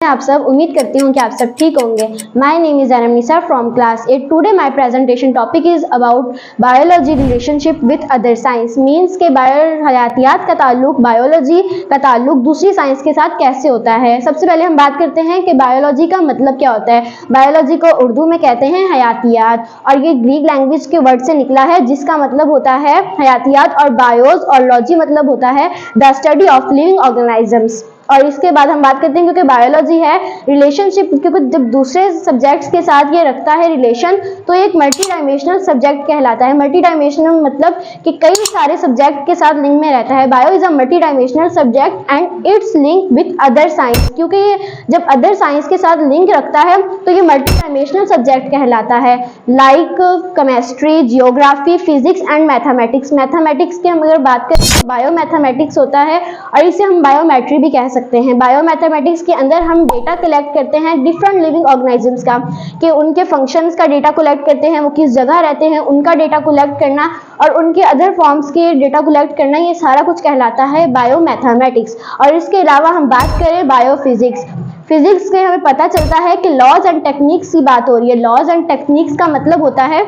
आप सब? उम्मीद करती हूँ कि आप सब ठीक होंगे। माय नेम इज अनमनीसा from class 8। Today my presentation topic is about biology relationship with other science. Means के हयातियात का ताल्लुक, बायोलॉजी का ताल्लुक दूसरी साइंस के साथ कैसे होता है। सबसे पहले हम बात करते हैं कि बायोलॉजी का मतलब क्या होता है। बायोलॉजी को उर्दू में कहते हैं हयातियात, और ये ग्रीक लैंग्वेज के वर्ड से निकला है जिसका मतलब होता है हयातियात, और बायोस और लॉजी मतलब होता है the study of living organisms. और इसके बाद हम बात करते हैं, क्योंकि बायोलॉजी है रिलेशनशिप, क्योंकि जब दूसरे सब्जेक्ट्स के साथ ये रखता है रिलेशन तो एक मल्टी डायमेंशनल सब्जेक्ट कहलाता है। मल्टी डायमेंशनल मतलब कि कई सारे सब्जेक्ट के साथ लिंक में रहता है। Bio is a multi dimensional subject and it's link with other science, क्योंकि ये जब अदर साइंस के साथ लिंक रखता है तो ये मल्टी डायमेंशनल सब्जेक्ट कहलाता है। Like chemistry, geography, physics and mathematics. Mathematics की हम अगर बात करें तो बायो मैथमेटिक्स होता है, और इसे हम बायोमेट्री भी कह सकते हैं। बायोमैथमेटिक्स के अंदर हम डेटा कलेक्ट करते हैं डिफरेंट लिविंग ऑर्गेनिजम्स का, कि उनके फंक्शंस का डेटा कलेक्ट करते हैं, वो किस जगह रहते हैं उनका डेटा कलेक्ट करना, और उनके अदर फॉर्म्स के डेटा कलेक्ट करना, ये सारा कुछ कहलाता है बायोमैथमेटिक्स। और इसके अलावा हम बात करें बायोफिजिक्स। फिजिक्स के हमें पता चलता है कि लॉज एंड टेक्निक्स की बात हो रही है। लॉज एंड टेक्निक्स का मतलब होता है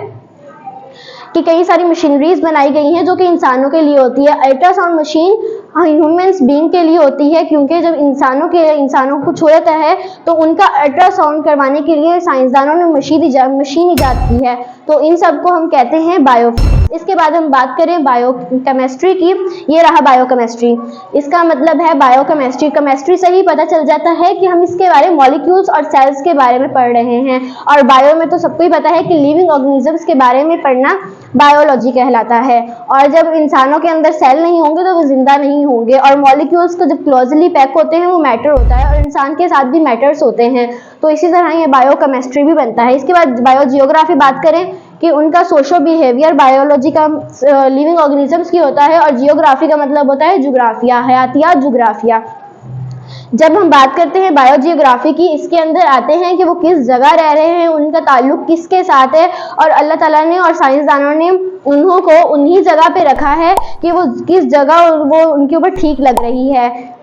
कि कई सारी मशीनरीज बनाई गई हैं जो कि इंसानों के लिए होती है। अल्ट्रासाउंड मशीन ह्यूमंस बीइंग के लिए होती है, क्योंकि जब इंसानों को कुछ हो जाता है तो उनका अल्ट्रासाउंड करवाने के लिए साइंसदानों ने मशीन इजाद की है। तो इन सब को हम कहते हैं बायो। इसके बाद हम बात करें बायो केमिस्ट्री की। ये रहा बायो केमिस्ट्री, इसका मतलब है बायो केमिस्ट्री। केमिस्ट्री से ही पता चल जाता है कि हम इसके बारे में मॉलिक्यूल्स और सेल्स के बारे में पढ़ रहे हैं। और बायो में तो सबको ही पता है कि लिविंग ऑर्गेनिजम्स के बारे में पढ़ना बायोलॉजी कहलाता है। और जब इंसानों के अंदर सेल नहीं होंगे तो वो जिंदा नहीं होंगे, और मॉलिक्यूल्स को जब क्लोजली पैक होते हैं वो मैटर होता है, और इंसान के साथ भी मैटर्स होते हैं। तो इसी तरह ये बायो केमिस्ट्री भी बनता है। इसके बाद बायो जियोग्राफी बात करें कि उनका सोशल बिहेवियर बायोलॉजी का लिविंग ऑर्गेनिजम्स की होता है, और जियोग्राफी का मतलब होता है जुग्राफिया, हयातियात, जुग्राफिया। जब हम बात करते हैं बायोजियोग्राफी की, इसके अंदर आते हैं कि वो किस जगह रह रहे हैं, उनका ताल्लुक किसके साथ है, और अल्लाह ताला ने और साइंसदानों ने उन्हों को उन्हीं जगह पे रखा है कि वो किस जगह वो उनके ऊपर ठीक लग रही है।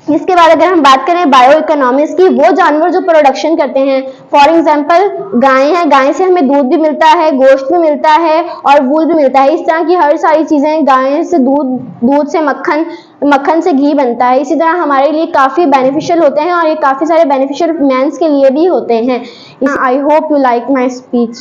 इसके बाद अगर हम बात करें बायो इकोनॉमिक्स की, वो जानवर जो प्रोडक्शन करते हैं, फॉर एग्जांपल गाय है, गाय से हमें दूध भी मिलता है, गोश्त भी मिलता है, और वूल भी मिलता है। इस तरह की हर सारी चीजें, गाय से दूध से मक्खन, मक्खन से घी बनता है। इसी तरह हमारे लिए काफी बेनिफिशियल होते हैं, और ये काफी सारे बेनिफिशियल मैंस के लिए भी होते हैं। I hope you like my speech.